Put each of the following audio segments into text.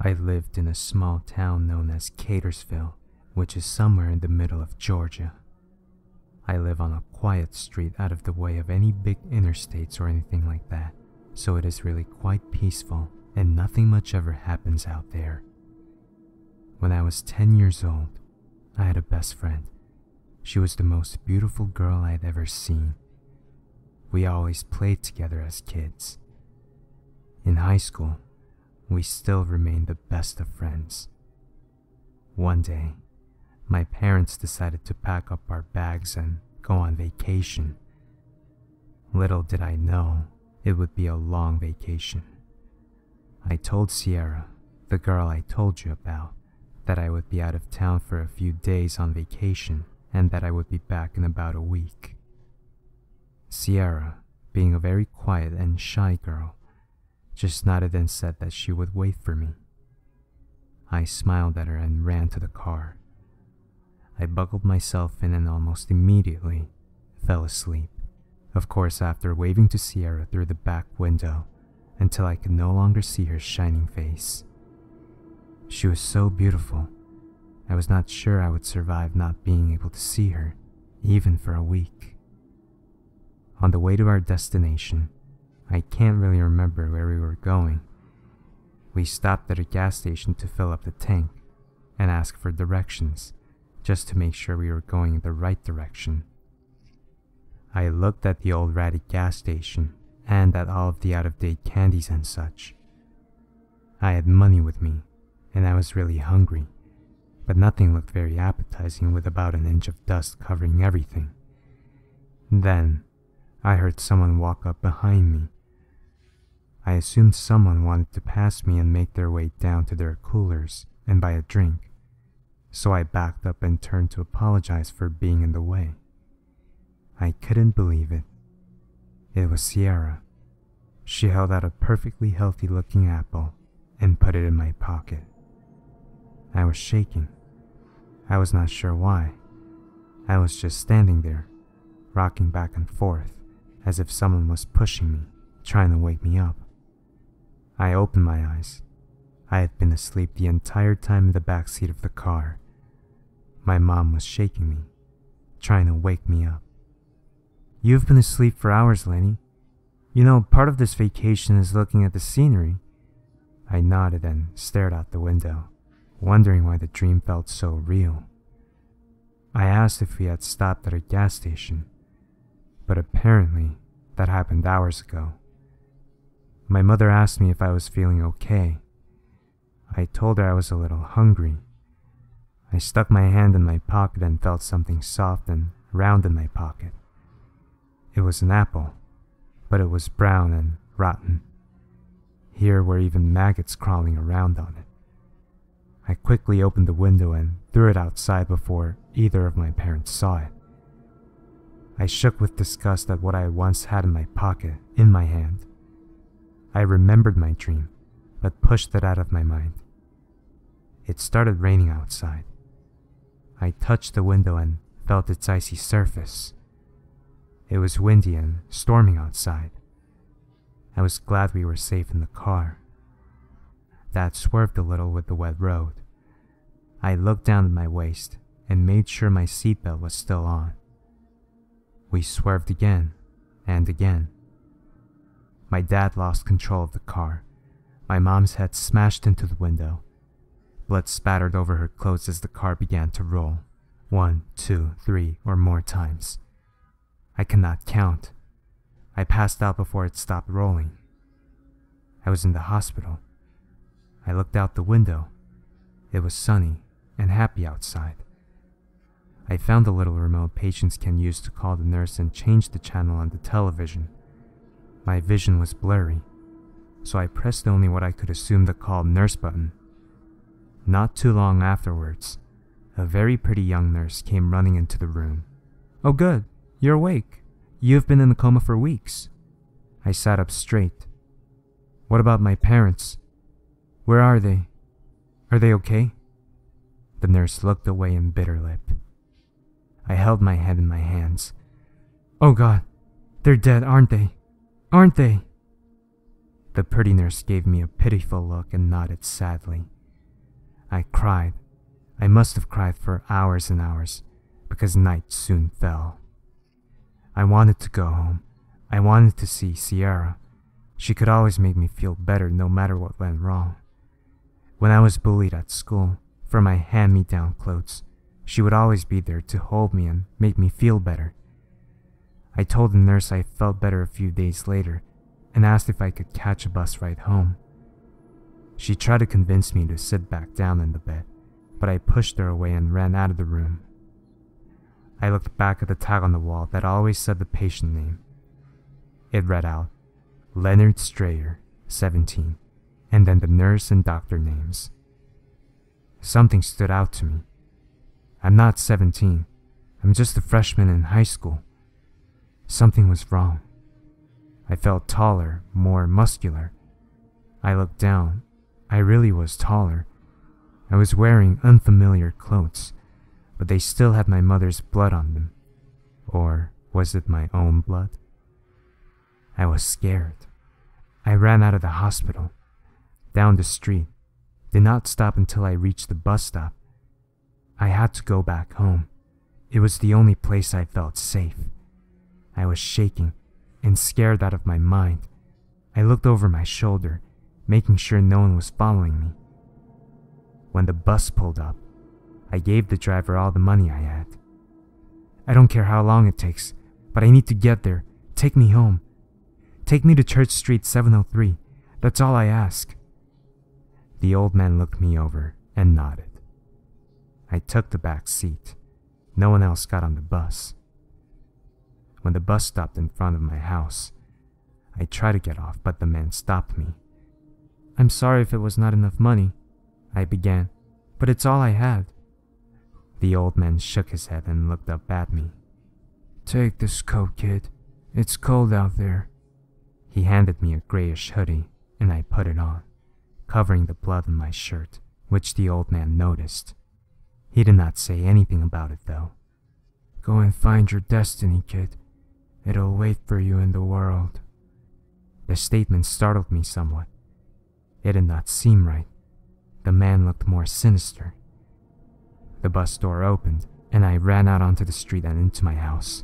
I lived in a small town known as Catersville, which is somewhere in the middle of Georgia. I live on a quiet street out of the way of any big interstates or anything like that, so it is really quite peaceful and nothing much ever happens out there. When I was 10 years old, I had a best friend. She was the most beautiful girl I had ever seen. We always played together as kids. In high school, we still remained the best of friends. One day, my parents decided to pack up our bags and go on vacation. Little did I know it would be a long vacation. I told Sierra, the girl I told you about, that I would be out of town for a few days on vacation and that I would be back in about a week. Sierra, being a very quiet and shy girl, just nodded and said that she would wait for me. I smiled at her and ran to the car. I buckled myself in and almost immediately fell asleep. Of course, after waving to Sierra through the back window until I could no longer see her shining face. She was so beautiful, I was not sure I would survive not being able to see her, even for a week. On the way to our destination, I can't really remember where we were going. We stopped at a gas station to fill up the tank and ask for directions, just to make sure we were going in the right direction. I looked at the old ratty gas station and at all of the out-of-date candies and such. I had money with me, and I was really hungry, but nothing looked very appetizing with about an inch of dust covering everything. Then, I heard someone walk up behind me. I assumed someone wanted to pass me and make their way down to their coolers and buy a drink, so I backed up and turned to apologize for being in the way. I couldn't believe it. It was Sierra. She held out a perfectly healthy-looking apple and put it in my pocket. I was shaking. I was not sure why. I was just standing there, rocking back and forth, as if someone was pushing me, trying to wake me up. I opened my eyes. I had been asleep the entire time in the back seat of the car. My mom was shaking me, trying to wake me up. "You've been asleep for hours, Lenny. You know, part of this vacation is looking at the scenery." I nodded and stared out the window, wondering why the dream felt so real. I asked if we had stopped at a gas station, but apparently that happened hours ago. My mother asked me if I was feeling okay. I told her I was a little hungry. I stuck my hand in my pocket and felt something soft and round in my pocket. It was an apple, but it was brown and rotten. Here were even maggots crawling around on it. I quickly opened the window and threw it outside before either of my parents saw it. I shook with disgust at what I once had in my pocket, in my hand. I remembered my dream, but pushed it out of my mind. It started raining outside. I touched the window and felt its icy surface. It was windy and storming outside. I was glad we were safe in the car. Dad swerved a little with the wet road. I looked down at my waist and made sure my seatbelt was still on. We swerved again and again. My dad lost control of the car. My mom's head smashed into the window. Blood spattered over her clothes as the car began to roll, 1, 2, 3, or more times. I cannot count. I passed out before it stopped rolling. I was in the hospital. I looked out the window. It was sunny and happy outside. I found a little remote patients can use to call the nurse and change the channel on the television. My vision was blurry, so I pressed only what I could assume the call nurse button. Not too long afterwards, a very pretty young nurse came running into the room. "Oh good, you're awake. You've been in a coma for weeks." I sat up straight. "What about my parents? Where are they? Are they okay?" The nurse looked away and bit her lip. I held my head in my hands. "Oh God, they're dead, aren't they? Aren't they?" The pretty nurse gave me a pitiful look and nodded sadly. I cried. I must have cried for hours and hours, because night soon fell. I wanted to go home. I wanted to see Sierra. She could always make me feel better no matter what went wrong. When I was bullied at school for my hand-me-down clothes, she would always be there to hold me and make me feel better. I told the nurse I felt better a few days later and asked if I could catch a bus ride home. She tried to convince me to sit back down in the bed, but I pushed her away and ran out of the room. I looked back at the tag on the wall that always said the patient name. It read out, Leonard Strayer, 17, and then the nurse and doctor names. Something stood out to me. I'm not 17. I'm just a freshman in high school. Something was wrong. I felt taller, more muscular. I looked down. I really was taller. I was wearing unfamiliar clothes, but they still had my mother's blood on them. Or was it my own blood? I was scared. I ran out of the hospital, down the street, did not stop until I reached the bus stop. I had to go back home. It was the only place I felt safe. I was shaking and scared out of my mind. I looked over my shoulder, making sure no one was following me. When the bus pulled up, I gave the driver all the money I had. I don't care how long it takes, but I need to get there. Take me home. Take me to Church Street 703. That's all I ask. The old man looked me over and nodded. I took the back seat. No one else got on the bus. When the bus stopped in front of my house, I tried to get off, but the man stopped me. I'm sorry if it was not enough money, I began, but it's all I had. The old man shook his head and looked up at me. Take this coat, kid. It's cold out there. He handed me a grayish hoodie, and I put it on, covering the blood on my shirt, which the old man noticed. He did not say anything about it, though. Go and find your destiny, kid. It'll wait for you in the world. The statement startled me somewhat. It did not seem right. The man looked more sinister. The bus door opened, and I ran out onto the street and into my house.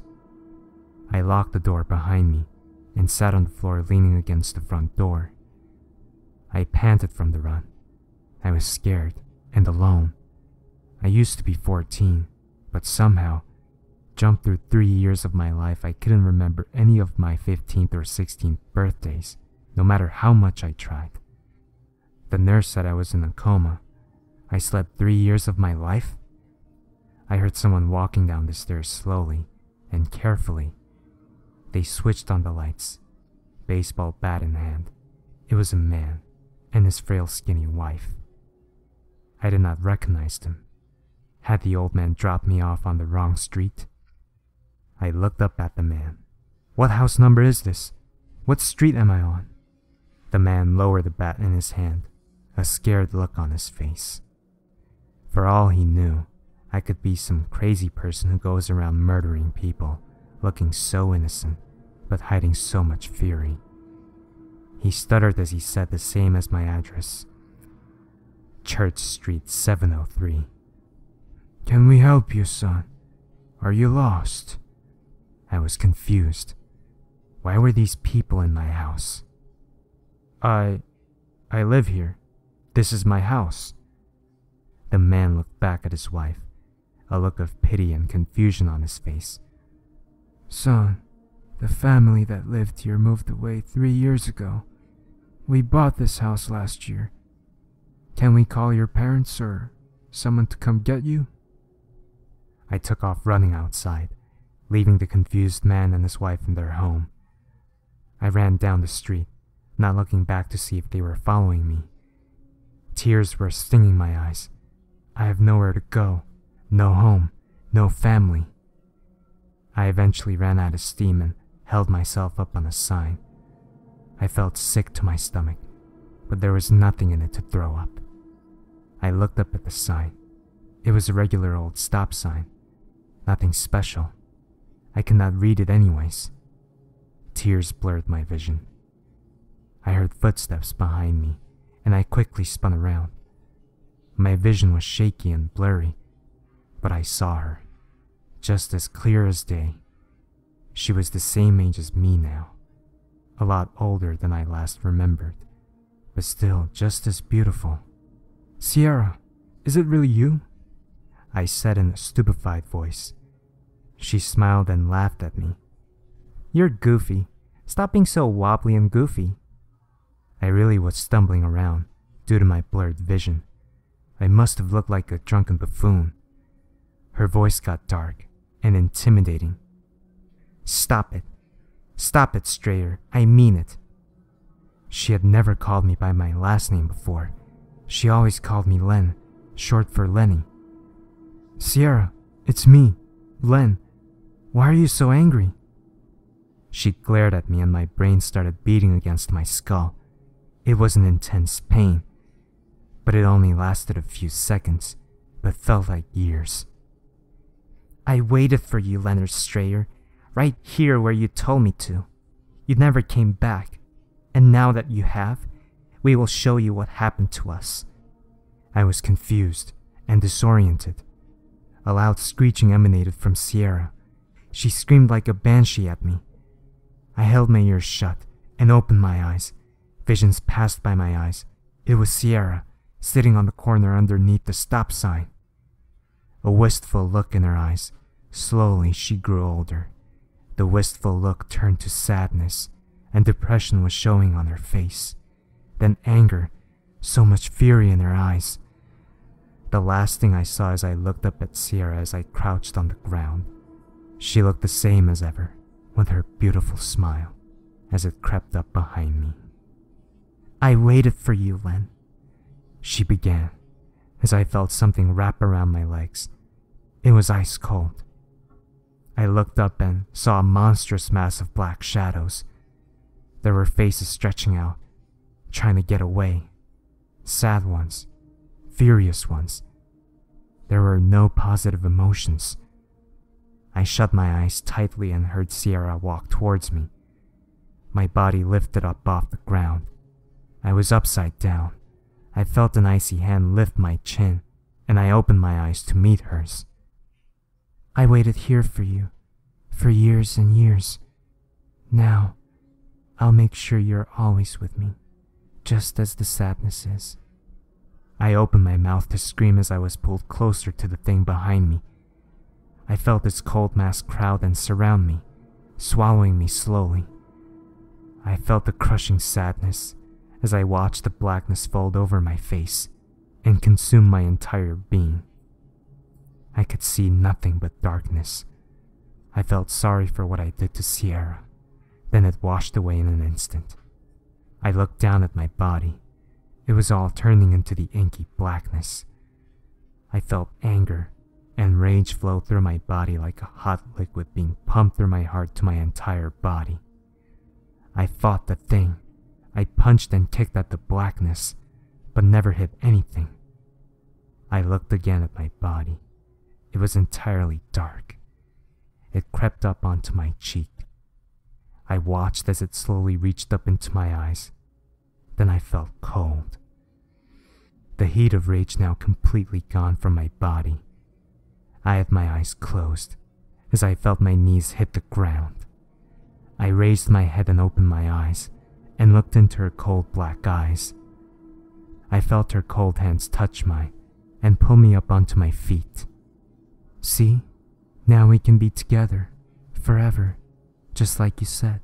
I locked the door behind me and sat on the floor leaning against the front door. I panted from the run. I was scared and alone. I used to be 14, but somehow, jumped through 3 years of my life, I couldn't remember any of my 15th or 16th birthdays, no matter how much I tried. The nurse said I was in a coma. I slept 3 years of my life? I heard someone walking down the stairs slowly and carefully. They switched on the lights, baseball bat in hand. It was a man and his frail, skinny wife. I did not recognize them. Had the old man dropped me off on the wrong street? I looked up at the man. What house number is this? What street am I on? The man lowered the bat in his hand, a scared look on his face. For all he knew, I could be some crazy person who goes around murdering people, looking so innocent, but hiding so much fury. He stuttered as he said the same as my address. Church Street 703. Can we help you, son? Are you lost? I was confused. Why were these people in my house? I live here. This is my house. The man looked back at his wife, a look of pity and confusion on his face. Son, the family that lived here moved away 3 years ago. We bought this house last year. Can we call your parents or someone to come get you? I took off running outside, leaving the confused man and his wife in their home. I ran down the street, not looking back to see if they were following me. Tears were stinging my eyes. I have nowhere to go, no home, no family. I eventually ran out of steam and held myself up on a sign. I felt sick to my stomach, but there was nothing in it to throw up. I looked up at the sign. It was a regular old stop sign. Nothing special. I could not read it anyways. Tears blurred my vision. I heard footsteps behind me, and I quickly spun around. My vision was shaky and blurry, but I saw her, just as clear as day. She was the same age as me now, a lot older than I last remembered, but still just as beautiful. "Sierra, is it really you?" I said in a stupefied voice. She smiled and laughed at me. "You're goofy. Stop being so wobbly and goofy." I really was stumbling around due to my blurred vision. I must have looked like a drunken buffoon. Her voice got dark and intimidating. "Stop it. Stop it, Strayer. I mean it." She had never called me by my last name before. She always called me Len, short for Lenny. "Sierra, it's me, Len. Why are you so angry?" She glared at me and my brain started beating against my skull. It was an intense pain, but it only lasted a few seconds, but felt like years. "I waited for you, Leonard Strayer, right here where you told me to. You never came back, and now that you have, we will show you what happened to us." I was confused and disoriented. A loud screeching emanated from Sierra. She screamed like a banshee at me. I held my ears shut and opened my eyes. Visions passed by my eyes. It was Sierra, sitting on the corner underneath the stop sign. A wistful look in her eyes. Slowly she grew older. The wistful look turned to sadness, and depression was showing on her face. Then anger, so much fury in her eyes. The last thing I saw as I looked up at Sierra as I crouched on the ground. She looked the same as ever, with her beautiful smile, as it crept up behind me. "I waited for you, Len," she began, as I felt something wrap around my legs. It was ice cold. I looked up and saw a monstrous mass of black shadows. There were faces stretching out, trying to get away. Sad ones, furious ones. There were no positive emotions. I shut my eyes tightly and heard Sierra walk towards me. My body lifted up off the ground. I was upside down. I felt an icy hand lift my chin, and I opened my eyes to meet hers. "I waited here for you, for years and years. Now, I'll make sure you're always with me, just as the sadness is." I opened my mouth to scream as I was pulled closer to the thing behind me. I felt its cold mass crowd and surround me, swallowing me slowly. I felt the crushing sadness as I watched the blackness fold over my face and consume my entire being. I could see nothing but darkness. I felt sorry for what I did to Sierra. Then it washed away in an instant. I looked down at my body. It was all turning into the inky blackness. I felt anger and rage flow through my body like a hot liquid being pumped through my heart to my entire body. I fought the thing. I punched and kicked at the blackness, but never hit anything. I looked again at my body. It was entirely dark. It crept up onto my cheek. I watched as it slowly reached up into my eyes. Then I felt cold. The heat of rage now completely gone from my body. I had my eyes closed as I felt my knees hit the ground. I raised my head and opened my eyes and looked into her cold black eyes. I felt her cold hands touch mine and pull me up onto my feet. "See, now we can be together, forever, just like you said."